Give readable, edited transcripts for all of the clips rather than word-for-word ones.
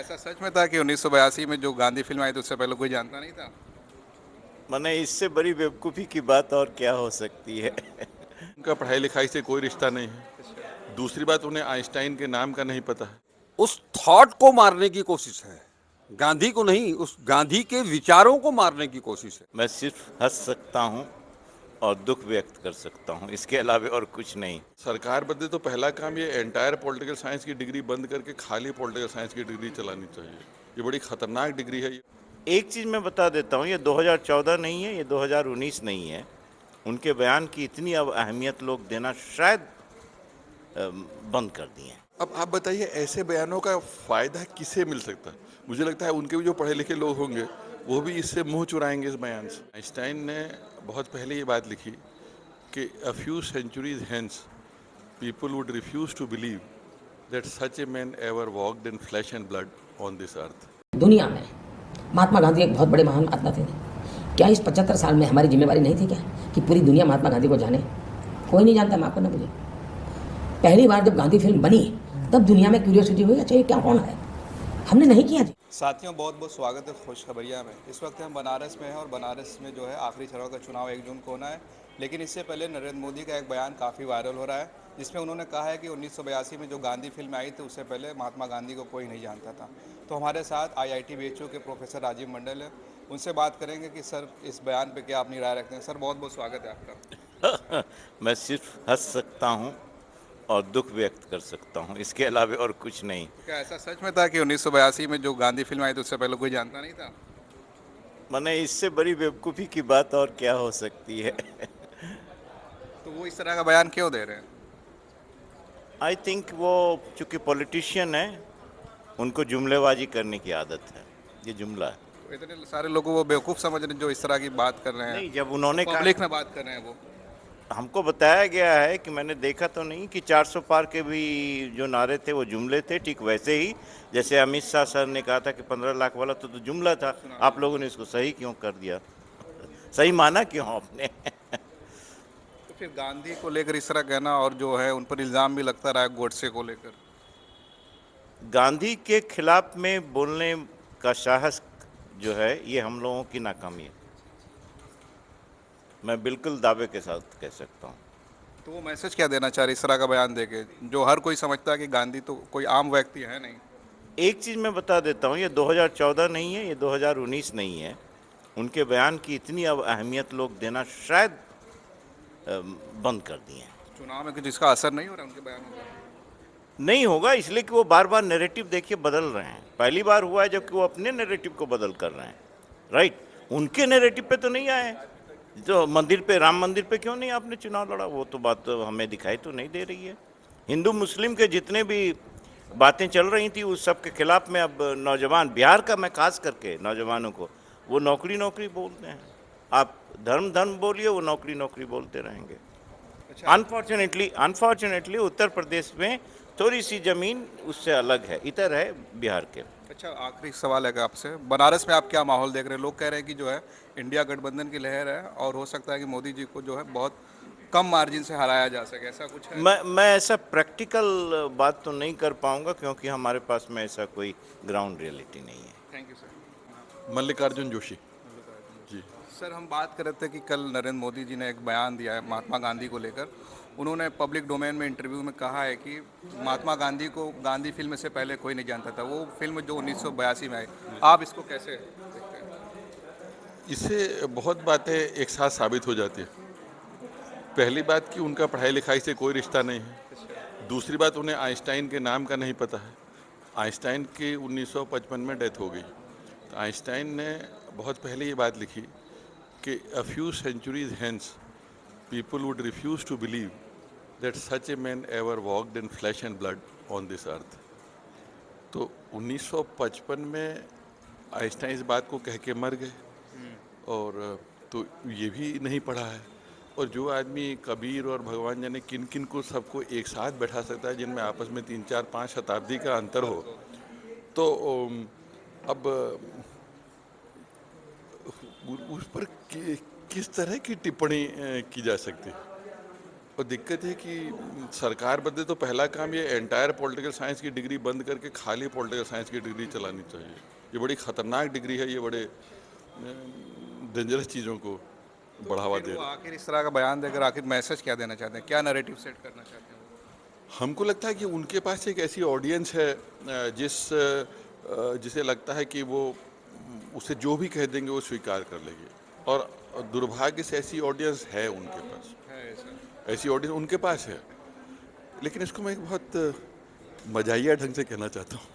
ऐसा सच में था कि 1982 में जो गांधी फिल्म आई थी उससे पहले कोई जानता नहीं था? माने इससे बड़ी बेवकूफ़ी की बात और क्या हो सकती है। उनका पढ़ाई लिखाई से कोई रिश्ता नहीं है। दूसरी बात, उन्हें आइंस्टाइन के नाम का नहीं पता है। उस थॉट को मारने की कोशिश है, गांधी को नहीं, उस गांधी के विचारों को मारने की कोशिश है। मैं सिर्फ हंस सकता हूँ और दुख व्यक्त कर सकता हूँ, इसके अलावा और कुछ नहीं। सरकार बदले तो पहला काम ये एंटायर पॉलिटिकल साइंस की डिग्री बंद करके खाली पॉलिटिकल साइंस की डिग्री चलानी चाहिए। ये बड़ी खतरनाक डिग्री है ये। एक चीज़ मैं बता देता हूँ, ये 2014 नहीं है, ये 2019 नहीं है। उनके बयान की इतनी अब अहमियत लोग देना शायद बंद कर दिए हैं। अब आप बताइए, ऐसे बयानों का फायदा किसे मिल सकता है? मुझे लगता है उनके भी जो पढ़े लिखे लोग होंगे वो भी इससे मुंह चुराएंगे इस बयान से। आइंस्टाइन ने बहुत पहले ये बात लिखी कि a few centuries hence people would refuse to believe that such a man ever walked in flesh and blood on this earth. दुनिया में महात्मा गांधी एक बहुत बड़े महान आत्मा थे। क्या इस 75 साल में हमारी जिम्मेवारी नहीं थी क्या कि पूरी दुनिया महात्मा गांधी को जाने? कोई नहीं जानता, माफ करना मुझे। पहली बार जब गांधी फिल्म बनी तब दुनिया में क्यूरियोसिटी हुई, अच्छा ये क्या कौन है, हमने नहीं किया जी। साथियों, बहुत बहुत स्वागत है खुशखबरिया में। इस वक्त हम बनारस में हैं और बनारस में जो है आखिरी चरण का चुनाव 1 जून को होना है। लेकिन इससे पहले नरेंद्र मोदी का एक बयान काफ़ी वायरल हो रहा है, जिसमें उन्होंने कहा है कि 1982 में जो गांधी फिल्म आई थी उससे पहले महात्मा गांधी को कोई नहीं जानता था। तो हमारे साथ IIT BHU के प्रोफेसर राजीव मंडल है, उनसे बात करेंगे कि सर इस बयान पर क्या अपनी राय रखते हैं। सर, बहुत बहुत स्वागत है आपका। मैं सिर्फ हंस सकता हूँ और दुख व्यक्त कर सकता हूँ, इसके अलावा और कुछ नहीं। क्या ऐसा सच में था कि 1982 में जो गांधी फिल्म आई थी उससे पहले कोई जानता नहीं था? माने इससे बड़ी बेवकूफ़ी की बात और क्या हो सकती है। तो वो इस तरह का बयान क्यों दे रहे हैं? आई थिंक वो चूँकि पॉलिटिशियन है, उनको जुमलेबाजी करने की आदत है। ये जुमला है। तो इतने सारे लोगों को बेवकूफ़ समझ रहे हैं जो इस तरह की बात कर रहे हैं, नहीं, जब उन्होंने कहा, पब्लिक में बात कर रहे हैं वो। हमको बताया गया है कि मैंने देखा तो नहीं कि 400 पार के भी जो नारे थे वो जुमले थे, ठीक वैसे ही जैसे अमित शाह सर ने कहा था कि 15 लाख वाला तो जुमला था। आप लोगों ने इसको सही क्यों कर दिया? सही माना क्यों आपने? तो फिर गांधी को लेकर इस तरह कहना, और जो है उन पर इल्ज़ाम भी लगता रहा है गोडसे को लेकर। गांधी के खिलाफ में बोलने का साहस जो है ये हम लोगों की नाकामी है, मैं बिल्कुल दावे के साथ कह सकता हूँ। तो वो मैसेज क्या देना चाह रहे इस तरह का बयान देके, जो हर कोई समझता है कि गांधी तो कोई आम व्यक्ति है नहीं? एक चीज़ मैं बता देता हूँ, ये 2014 नहीं है, ये 2019 नहीं है। उनके बयान की इतनी अब अहमियत लोग देना शायद बंद कर दिए हैं। चुनाव में जिसका असर नहीं हो रहा उनके बयानों का? नहीं होगा, इसलिए कि वो बार बार नैरेटिव देखिए बदल रहे हैं। पहली बार हुआ है जबकि वो अपने नैरेटिव को बदल कर रहे हैं, राइट। उनके नैरेटिव पे तो नहीं आए। जो मंदिर पे, राम मंदिर पे क्यों नहीं आपने चुनाव लड़ा, वो तो बात तो हमें दिखाई तो नहीं दे रही है। हिंदू मुस्लिम के जितने भी बातें चल रही थी उस सब के खिलाफ में अब नौजवान, बिहार का मैं खास करके नौजवानों को, वो नौकरी नौकरी बोलते हैं। आप धर्म धर्म बोलिए, वो नौकरी नौकरी बोलते रहेंगे। अच्छा, अनफॉर्चुनेटली उत्तर प्रदेश में थोड़ी सी जमीन उससे अलग है, इधर है बिहार के। अच्छा, आखिरी सवाल है आपसे, बनारस में आप क्या माहौल देख रहे हैं? लोग कह रहे हैं कि जो है इंडिया गठबंधन की लहर है और हो सकता है कि मोदी जी को जो है बहुत कम मार्जिन से हराया जा सके, ऐसा कुछ है? मैं ऐसा प्रैक्टिकल बात तो नहीं कर पाऊंगा क्योंकि हमारे पास में ऐसा कोई ग्राउंड रियलिटी नहीं है। Thank you sir. Mallikarjun Joshi ji. Sir, हम बात कर रहे थे कि कल नरेंद्र मोदी जी ने एक बयान दिया है महात्मा गांधी को लेकर। उन्होंने पब्लिक डोमेन में इंटरव्यू में कहा है कि महात्मा गांधी को गांधी फिल्म से पहले कोई नहीं जानता था, वो फिल्म जो 1982 में आई। आप इसको कैसे देखते हैं? इससे बहुत बातें एक साथ साबित हो जाती है। पहली बात कि उनका पढ़ाई लिखाई से कोई रिश्ता नहीं है। दूसरी बात, उन्हें आइंस्टाइन के नाम का नहीं पता है। आइंस्टाइन की 1955 में डेथ हो गई। तो आइंस्टाइन ने बहुत पहले ये बात लिखी कि a few centuries hence people would refuse to believe that such a man ever walked in flesh and blood on this earth. तो 1955 में आइंस्टाइन इस बात को कह के मर गए, और तो ये भी नहीं पढ़ा है। और जो आदमी कबीर और भगवान जाने किन किन को सबको एक साथ बैठा सकता है, जिनमें आपस में 3 4 5 शताब्दी का अंतर हो, तो अब उस पर किस तरह की टिप्पणी की जा सकती है? और दिक्कत है कि सरकार बदले तो पहला काम ये एंटायर पॉलिटिकल साइंस की डिग्री बंद करके खाली पॉलिटिकल साइंस की डिग्री चलानी चाहिए। ये बड़ी ख़तरनाक डिग्री है, ये बड़े डेंजरस चीज़ों को बढ़ावा दे फिर वो रहा है। आखिर इस तरह का बयान देकर आखिर मैसेज क्या देना चाहते हैं, क्या नैरेटिव सेट करना चाहते हैं? हमको लगता है कि उनके पास एक ऐसी ऑडियंस है जिसे लगता है कि वो उसे जो भी कह देंगे वो स्वीकार कर लेगी, और दुर्भाग्य से ऐसी ऑडियंस है उनके पास, है ऐसा? ऐसी ऑडियंस उनके पास है। लेकिन इसको मैं एक बहुत मजाहिया ढंग से कहना चाहता हूँ।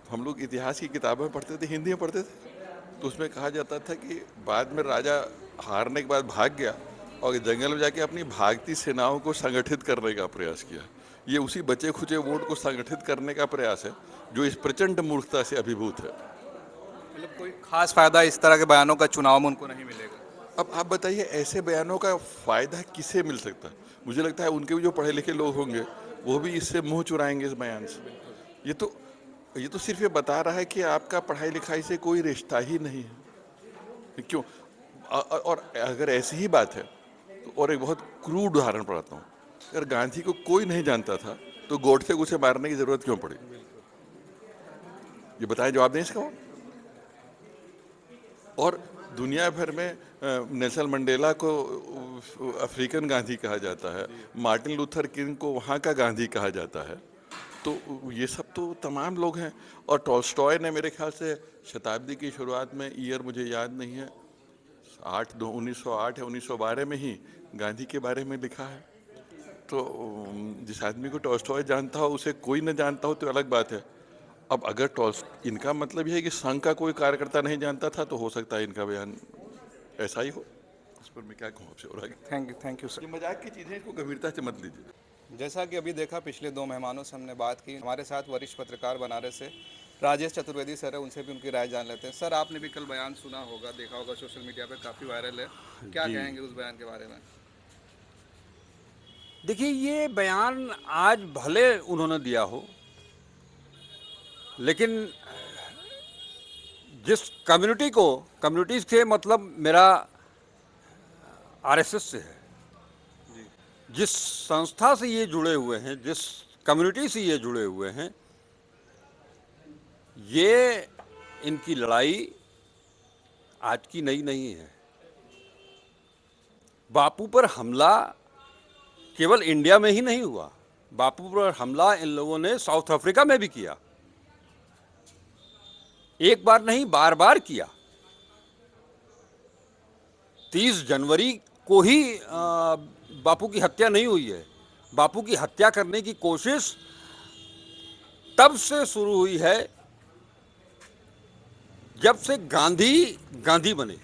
हम लोग इतिहास की किताबें पढ़ते थे, हिंदी में पढ़ते थे, तो उसमें कहा जाता था कि बाद में राजा हारने के बाद भाग गया और जंगल में जाके अपनी भागती सेनाओं को संगठित करने का प्रयास किया। ये उसी बचे खुचे वोट को संगठित करने का प्रयास है जो इस प्रचंड मूर्खता से अभिभूत है। मतलब कोई खास फायदा इस तरह के बयानों का चुनाव में उनको नहीं मिलेगा? अब आप बताइए, ऐसे बयानों का फ़ायदा किसे मिल सकता है? मुझे लगता है उनके भी जो पढ़े लिखे लोग होंगे वो भी इससे मुंह चुराएंगे इस बयान से। ये तो सिर्फ ये बता रहा है कि आपका पढ़ाई लिखाई से कोई रिश्ता ही नहीं है। क्यों? और अगर ऐसी ही बात है तो और एक बहुत क्रूड उदाहरण पढ़ाता हूँ। अगर गांधी को कोई नहीं जानता था तो गोडसे को उसे मारने की जरूरत क्यों पड़ी? ये बताएं, जवाब दें इसका। और दुनिया भर में नेल्सन मंडेला को अफ्रीकन गांधी कहा जाता है, मार्टिन लूथर किंग को वहाँ का गांधी कहा जाता है। तो ये सब तो तमाम लोग हैं। और टॉल्स्टॉय ने मेरे ख्याल से शताब्दी की शुरुआत में, ईयर मुझे याद नहीं है, 1908 या 1912 में ही गांधी के बारे में लिखा है। तो जिस आदमी को टॉल्स्टॉय जानता हो उसे कोई न जानता हो तो अलग बात है। अब अगर इनका मतलब यह है कि संघ का कोई कार्यकर्ता नहीं जानता था, तो हो सकता है इनका बयान ऐसा ही हो। इस पर मैं क्या कहूँ आपसे और आगे। Thank you sir. ये मजाक की चीज़ें, इसको गंभीरता से मत लीजिए। जैसा कि अभी देखा, पिछले दो मेहमानों से हमने बात की। हमारे साथ वरिष्ठ पत्रकार बनारस से राजेश चतुर्वेदी सर है, उनसे भी उनकी राय जान लेते हैं। सर, आपने भी कल बयान सुना होगा, देखा होगा, सोशल मीडिया पे काफ़ी वायरल है, क्या कहेंगे उस बयान के बारे में? देखिए, ये बयान आज भले उन्होंने दिया हो, लेकिन जिस कम्युनिटी से मतलब मेरा आरएसएस से है, जिस संस्था से ये जुड़े हुए हैं, जिस कम्युनिटी से ये जुड़े हुए हैं, ये इनकी लड़ाई आज की नई नहीं है। बापू पर हमला केवल इंडिया में ही नहीं हुआ, बापू पर हमला इन लोगों ने साउथ अफ्रीका में भी किया। एक बार नहीं, बार बार किया। 30 जनवरी को ही बापू की हत्या नहीं हुई है। बापू की हत्या करने की कोशिश तब से शुरू हुई है जब से गांधी बने।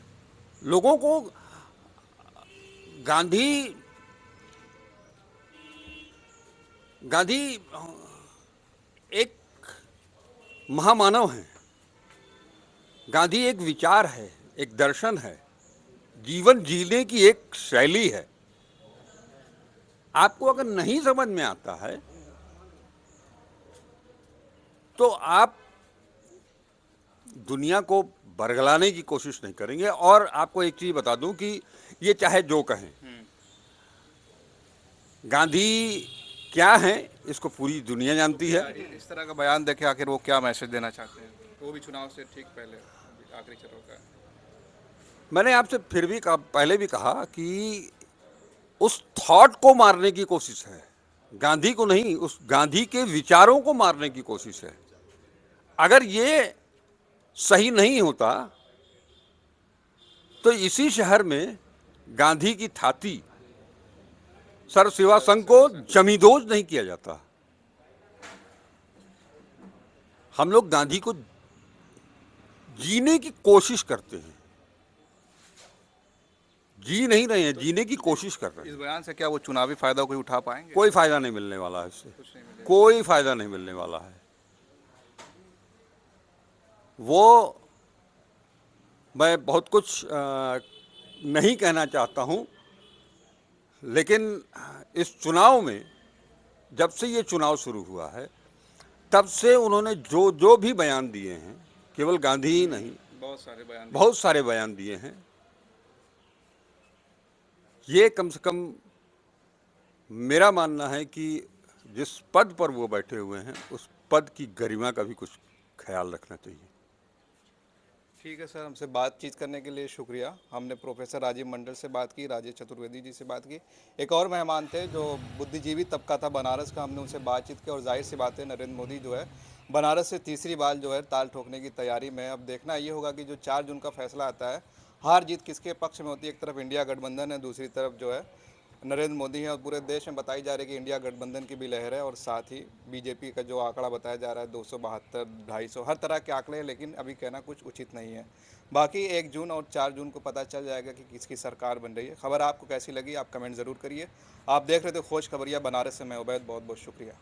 लोगों को गांधी एक महामानव हैं। गांधी एक विचार है, एक दर्शन है, जीवन जीने की एक शैली है। आपको अगर नहीं समझ में आता है तो आप दुनिया को बरगलाने की कोशिश नहीं करेंगे। और आपको एक चीज बता दूं कि ये चाहे जो कहें, गांधी क्या है इसको पूरी दुनिया जानती है। इस तरह का बयान देखे आखिर वो क्या मैसेज देना चाहते हैं, वो भी चुनाव से ठीक पहले, आखिरी चरण का? मैंने आपसे फिर भी पहले भी कहा कि उस थॉट को मारने की कोशिश है, गांधी को नहीं, उस गांधी के विचारों को मारने की कोशिश है। अगर ये सही नहीं होता तो इसी शहर में गांधी की थाती सर्व सेवा संघ को जमींदोज नहीं किया जाता। हम लोग गांधी को जीने की कोशिश करते हैं, जी नहीं रहे हैं, जीने की कोशिश कर रहे हैं। इस बयान से क्या वो चुनावी फायदा कोई उठा पाएंगे? कोई फायदा नहीं मिलने वाला है इससे, कुछ नहीं मिलेगा। कोई फायदा नहीं मिलने वाला है। वो मैं बहुत कुछ नहीं कहना चाहता हूं, लेकिन इस चुनाव में, जब से ये चुनाव शुरू हुआ है तब से उन्होंने जो भी बयान दिए हैं, केवल गांधी ही नहीं, बहुत सारे बयान दिए हैं। ये कम से कम मेरा मानना है कि जिस पद पर वो बैठे हुए हैं उस पद की गरिमा का भी कुछ ख्याल रखना चाहिए। ठीक है सर, हमसे बातचीत करने के लिए शुक्रिया। हमने प्रोफेसर राजीव मंडल से बात की, राजेश चतुर्वेदी जी से बात की। एक और मेहमान थे जो बुद्धिजीवी तबका था बनारस का, हमने उनसे बातचीत की और जाहिर सी बात है नरेंद्र मोदी जो है बनारस से तीसरी बार जो है ताल ठोकने की तैयारी में है। अब देखना ये होगा कि जो 4 जून का फैसला आता है, हार जीत किसके पक्ष में होती है। एक तरफ इंडिया गठबंधन है, दूसरी तरफ जो है नरेंद्र मोदी हैं और पूरे देश में बताई जा रही है कि इंडिया गठबंधन की भी लहर है और साथ ही बीजेपी का जो आंकड़ा बताया जा रहा है 272, 250, हर तरह के आंकड़े हैं, लेकिन अभी कहना कुछ उचित नहीं है। बाकी 1 जून और 4 जून को पता चल जाएगा कि किसकी सरकार बन रही है। खबर आपको कैसी लगी आप कमेंट ज़रूर करिए। आप देख रहे थे खोज खबरिया बनारस से, मैं उबैद, बहुत बहुत शुक्रिया।